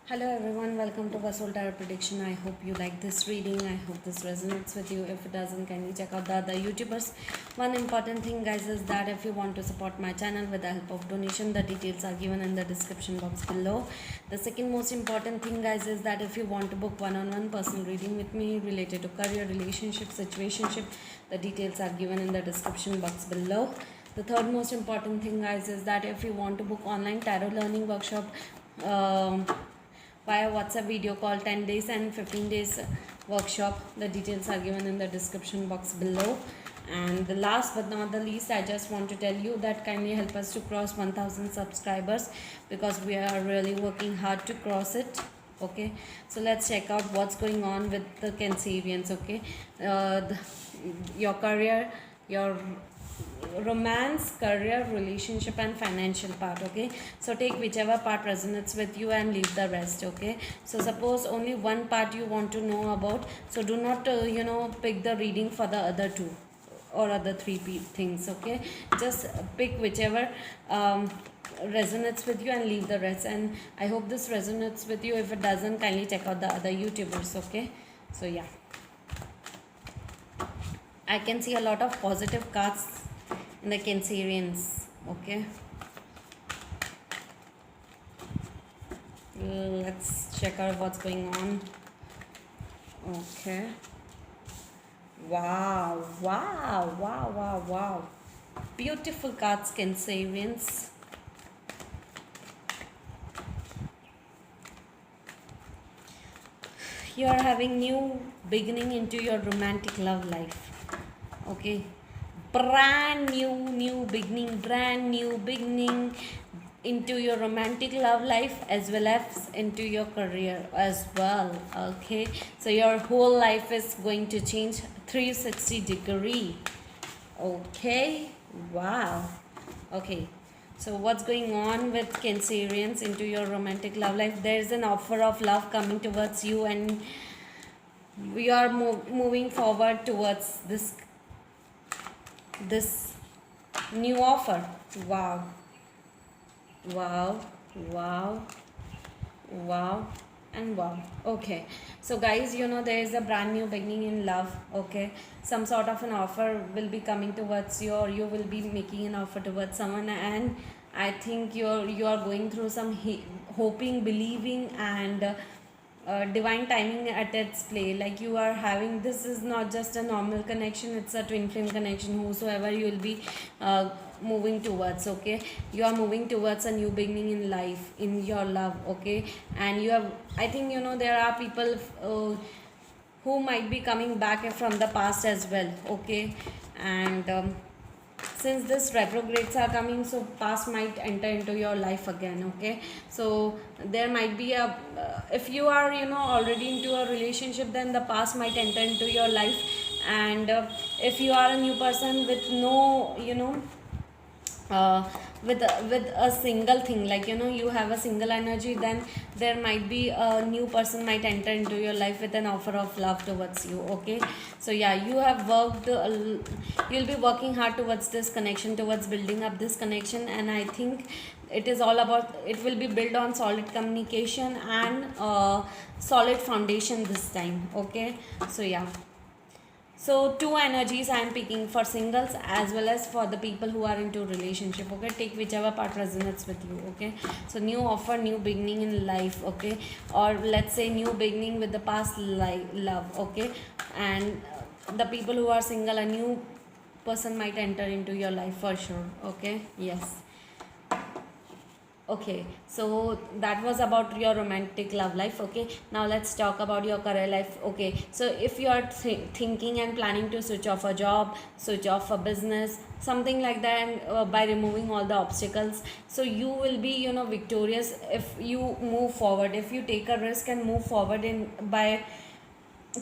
Hello everyone, welcome to Vasul Tarot Prediction. I hope you like this reading. I hope this resonates with you. If it doesn't, kindly check out the other YouTubers. One important thing, guys, is that if you want to support my channel with the help of donation, the details are given in the description box below. The second most important thing, guys, is that if you want to book one-on-one personal reading with me related to career, relationship, situationship, the details are given in the description box below. The third most important thing, guys, is that if you want to book online tarot learning workshop, via WhatsApp video call, 10 days and 15 days workshop. The details are given in the description box below. And the last but not the least, I just want to tell you that kindly help us to cross 1000 subscribers, because we are really working hard to cross it. Okay, so let's check out what's going on with the Cancerians. Okay, your career, your romance, career, relationship and financial part. Okay, so take whichever part resonates with you and leave the rest. Okay, so suppose only one part you want to know about, so do not pick the reading for the other two or other three things. Okay, just pick whichever resonates with you and leave the rest. And I hope this resonates with you. If it doesn't, kindly check out the other YouTubers. Okay, so yeah, I can see a lot of positive cards in the Cancerians. Okay, let's check out what's going on. Okay, wow, wow, wow, wow, wow, beautiful cards, Cancerians. You are having new beginning into your romantic love life. Okay, brand new beginning into your romantic love life, as well as into your career as well. Okay, so your whole life is going to change 360-degree. Okay, wow. Okay, so what's going on with Cancerians into your romantic love life? There is an offer of love coming towards you, and we are moving forward towards this new offer. Wow, wow, wow, wow, and wow. Okay, so guys, there is a brand new beginning in love. Okay, some sort of an offer will be coming towards you, or you will be making an offer towards someone, and I think you are going through some hoping, believing, and divine timing at its play. Like, you are having, this is not just a normal connection, it's a twin flame connection. Whosoever you will be moving towards. Okay, you are moving towards a new beginning in life, in your love. Okay, and you have, I think, there are people who might be coming back from the past as well. Okay, and since this retrogrades are coming, so past might enter into your life again. Okay, so there might be a if you are already into a relationship, then the past might enter into your life. And if you are a new person with no with a single thing, like you have a single energy, then there might be a new person might enter into your life with an offer of love towards you. Okay, so yeah, you have worked you'll be working hard towards this connection, towards building up this connection. And I think it is all about, it will be built on solid communication and solid foundation this time. Okay, so yeah, so two energies I am picking for singles as well as for the people who are into relationship. Okay, take whichever part resonates with you. Okay, so new offer, new beginning in life. Okay, or let's say new beginning with the past love. Okay, and the people who are single, a new person might enter into your life for sure. Okay, yes. Okay, so that was about your romantic love life. Okay, now let's talk about your career life. Okay, so if you are thinking and planning to switch off a job, switch off a business, something like that, and by removing all the obstacles, so you will be victorious if you move forward, if you take a risk and move forward in by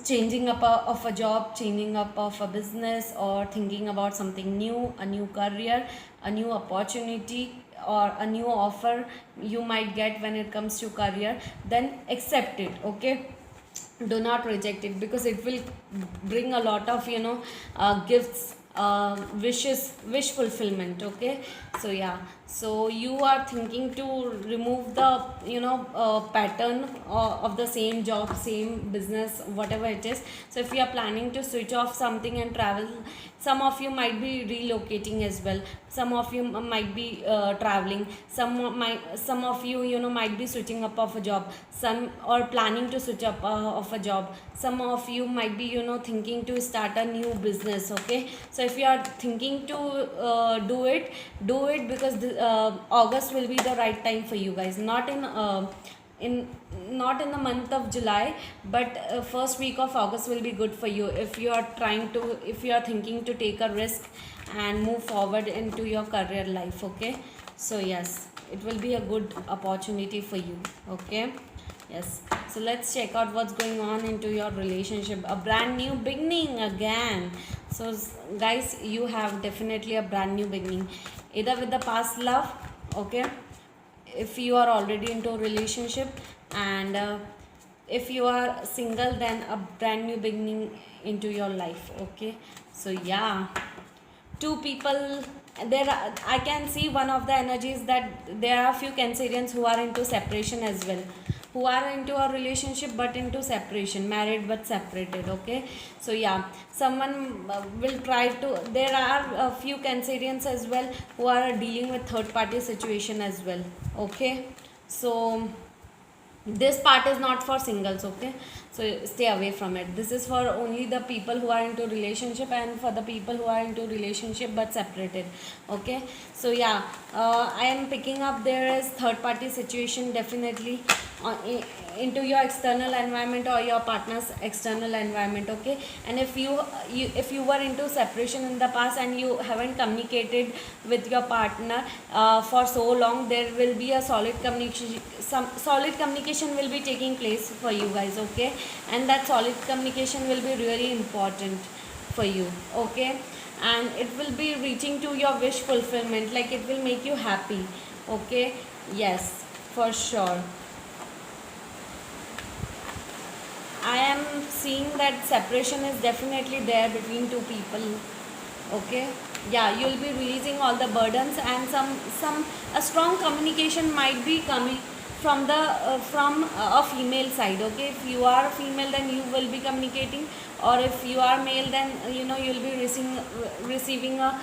changing up of a job, changing up of a business, or thinking about something new, a new career, a new opportunity, or a new offer you might get when it comes to career, then accept it. Okay, do not reject it, because it will bring a lot of gifts, wish fulfillment. Okay, so yeah, So you are thinking to remove the pattern of the same job, same business, whatever it is. So if you are planning to switch off something and travel, some of you might be relocating as well, some of you might be traveling, some of you might be switching up of a job, some or planning to switch up of a job, some of you might be thinking to start a new business. Okay, so if you are thinking to do it, because August will be the right time for you guys, in not in the month of July, but first week of August will be good for you if you are if you are thinking to take a risk and move forward into your career life. Okay, so yes, it will be a good opportunity for you. Okay, yes, so let's check out what's going on into your relationship. A brand new beginning again. So guys, you have definitely a brand new beginning, either with the past love. Okay, if you are already into a relationship, and if you are single, then a brand new beginning into your life. Okay, so yeah, two people there I can see one of the energies that there are few Cancerians who are into separation as well, who are into a relationship but into separation, married but separated. Okay, so yeah, someone will try to, there are a few Cancerians as well who are dealing with third party situation as well. Okay, so this part is not for singles. Okay, so stay away from it. This is for only the people who are into relationship, and for the people who are into relationship but separated. Okay, so yeah, I am picking up there is third party situation definitely into your external environment or your partner's external environment. Okay, and if if you were into separation in the past and you haven't communicated with your partner for so long, there will be a solid communication, some solid communication will be taking place for you guys. Okay, and that solid communication will be really important for you. Okay, and it will be reaching to your wish fulfillment, like it will make you happy. Okay, yes, for sure. I am seeing that separation is definitely there between two people. Okay, yeah, you'll be releasing all the burdens, and some a strong communication might be coming from a female side. Okay, if you are female, then you will be communicating, or if you are male, then you'll be receiving a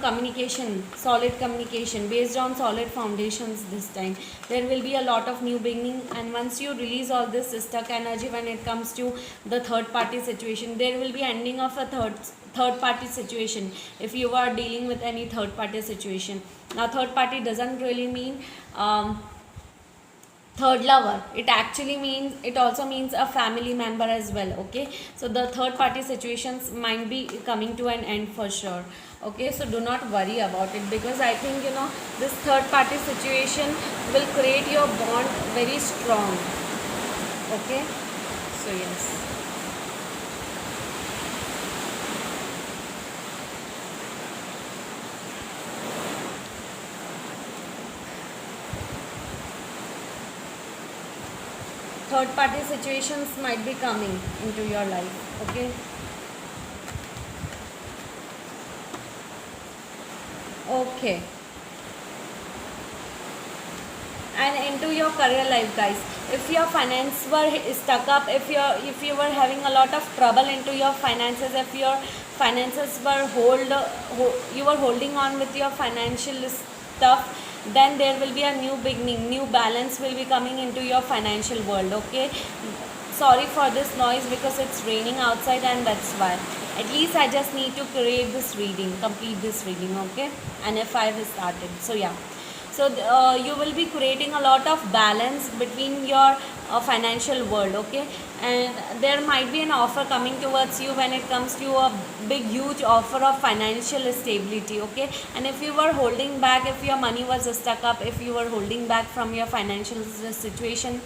communication, solid communication based on solid foundations. This time there will be a lot of new beginning, and once you release all this stuck energy when it comes to the third party situation, there will be ending of a third party situation if you are dealing with any third party situation. Now third party doesn't really mean third lover, it actually means, it also means a family member as well. Okay, so the third party situations might be coming to an end for sure. Okay, so do not worry about it, because I think this third party situation will create your bond very strong. Okay, so yes. Third party situations might be coming into your life. Okay, okay, and into your career life, guys, if your finance were stuck up, if you were having a lot of trouble into your finances, if your finances were you were holding on with your financial stuff, then there will be a new beginning, new balance will be coming into your financial world. Okay, sorry for this noise because it's raining outside, and that's why. At least I just need to create this reading, complete this reading. Okay, and if I have started, so yeah, so you will be creating a lot of balance between your financial world. Okay, and there might be an offer coming towards you when it comes to a big huge offer of financial stability. Okay, and if you were holding back, if your money was stuck up, if you were holding back from your financial situation,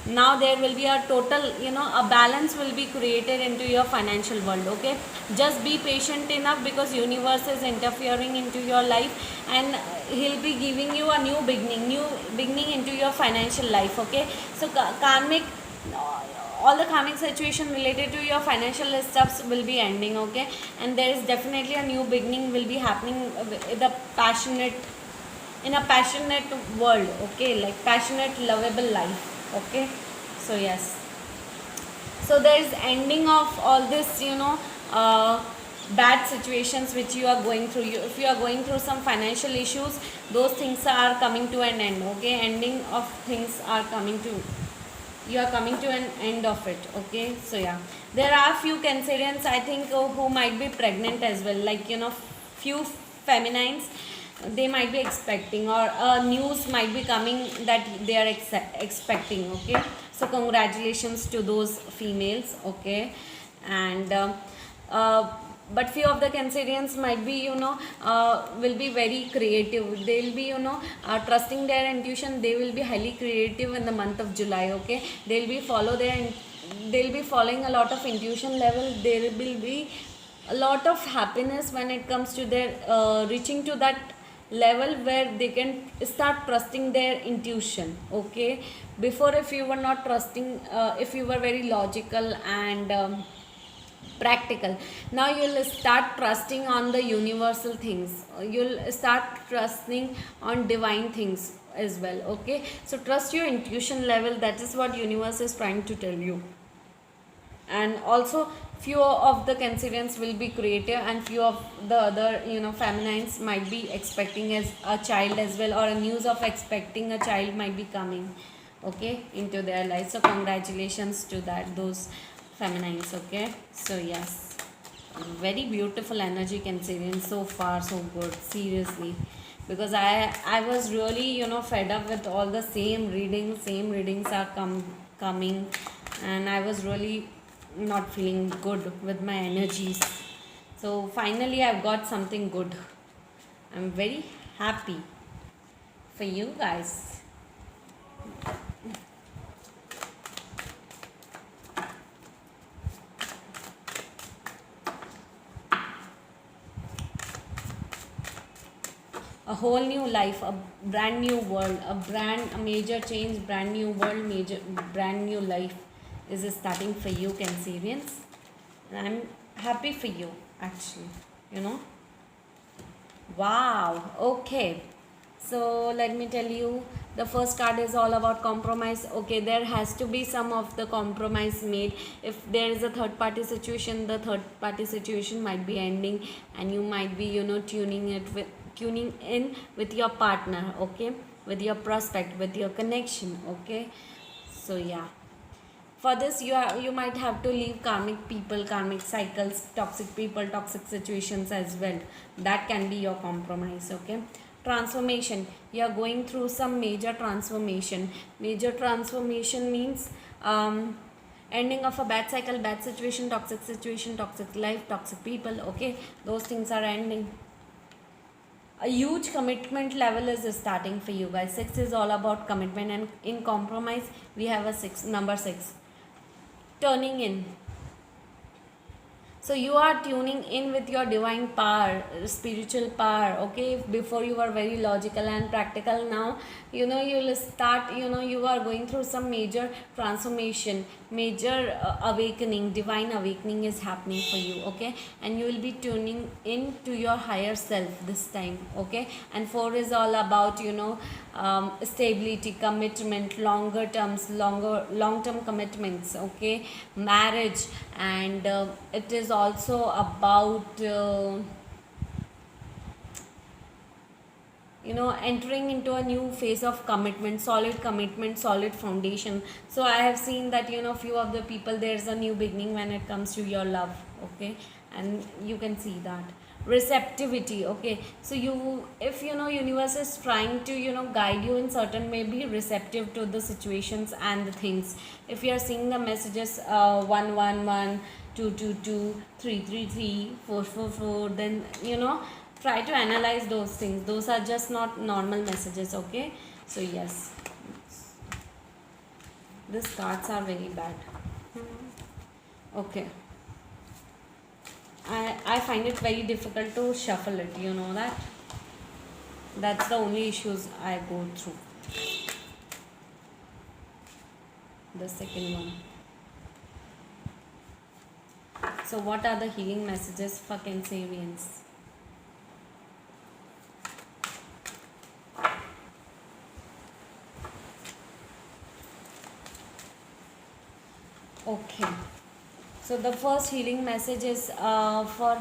now there will be a total a balance will be created into your financial world. Okay, just be patient enough, because universe is interfering into your life, and he'll be giving you a new beginning into your financial life. Okay, so karmic, all the karmic situation related to your financial stuffs will be ending. Okay, and there is definitely a new beginning will be happening with the passionate in a passionate world, okay, like passionate lovable life, okay. So yes, so there is ending of all this, uh, bad situations which you are going through. If you are going through some financial issues, those things are coming to an end, okay. Ending of things are coming to, you are coming to an end of it, okay. So yeah, there are few cancerians, I think, who might be pregnant as well, like, few feminines, they might be expecting, or news might be coming that they are expecting, okay. So congratulations to those females, okay. And uh, but few of the cancerians might be, will be very creative. They'll be, trusting their intuition. They will be highly creative in the month of July, okay. They'll be following a lot of intuition level. There will be a lot of happiness when it comes to their reaching to that level where they can start trusting their intuition, okay. Before, if you were not trusting, if you were very logical and practical, now you'll start trusting on the universal things. You'll start trusting on divine things as well, okay. So trust your intuition level. That is what universe is trying to tell you. And also, few of the cancerians will be creative, and few of the other, feminines might be expecting as a child as well, or a news of expecting a child might be coming, okay, into their life. So congratulations to that, those feminines, okay. So yes, very beautiful energy, cancerian. So far so good, seriously, because I was really, fed up with all the same readings are coming, and I was really not feeling good with my energies. So finally I've got something good. I'm very happy for you guys. A whole new life, a brand new world, a major change, brand new world, major brand new life is starting for you, Cancerians. And I'm happy for you, actually, you know. Wow, okay. So let me tell you, the first card is all about compromise. Okay, there has to be some of the compromise made. If there is a third party situation, the third party situation might be ending, and you might be, tuning in with your partner, okay, with your prospect, with your connection, okay. So yeah, for this you might have to leave karmic people, karmic cycles, toxic people, toxic situations as well. That can be your compromise, okay. Transformation, you are going through some major transformation means ending of a bad cycle, bad situation, toxic life, toxic people, okay. Those things are ending. A huge commitment level is starting for you guys. 6 is all about commitment, and in compromise we have a 6, number 6, turning in. So you are tuning in with your divine power, spiritual power, okay. Before you were very logical and practical, now you'll start, you are going through some major transformation, major awakening, divine awakening is happening for you, okay. And you will be tuning in to your higher self this time, okay. And 4 is all about, stability, commitment, longer terms, long term commitments, okay, marriage. And it is also about entering into a new phase of commitment, solid foundation. So I have seen that, few of the people, there's a new beginning when it comes to your love, okay. And you can see that receptivity, okay. So if universe is trying to guide you in certain, maybe receptive to the situations and the things. If you are seeing the messages 111, 222, 333, 444, then try to analyze those things. Those are just not normal messages, okay. So yes, these cards are very bad, okay. I find it very difficult to shuffle it, you know that. That's the only issues I go through. The second one. So what are the healing messages for Cancerians? Okay. So the first healing message is for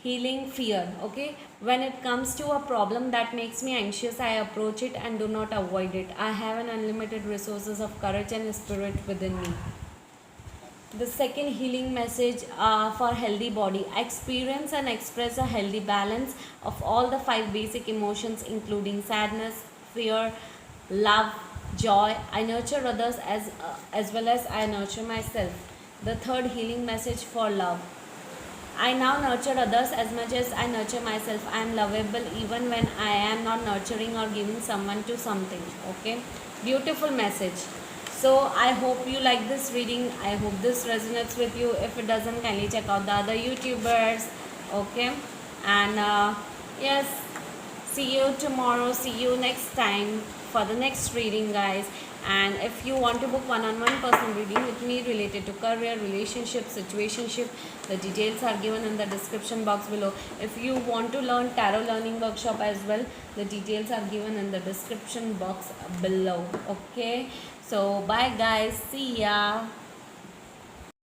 healing fear. Okay, when it comes to a problem that makes me anxious, I approach it and do not avoid it. I have an unlimited resources of courage and spirit within me. The second healing message for healthy body: experience and express a healthy balance of all the five basic emotions, including sadness, fear, love, joy. I nurture others as well as I nurture myself. The third healing message for love: I now nurture others as much as I nurture myself. I am lovable even when I am not nurturing or giving someone to something. Okay, beautiful message. So I hope you like this reading. I hope this resonates with you. If it doesn't, kindly check out the other YouTubers. Okay, and yes, see you tomorrow. See you next time for the next reading, guys. And if you want to book one-on-one personal reading with me related to career, relationship, situationship, the details are given in the description box below. If you want to learn tarot learning workshop as well, the details are given in the description box below. Okay, so bye guys, see ya.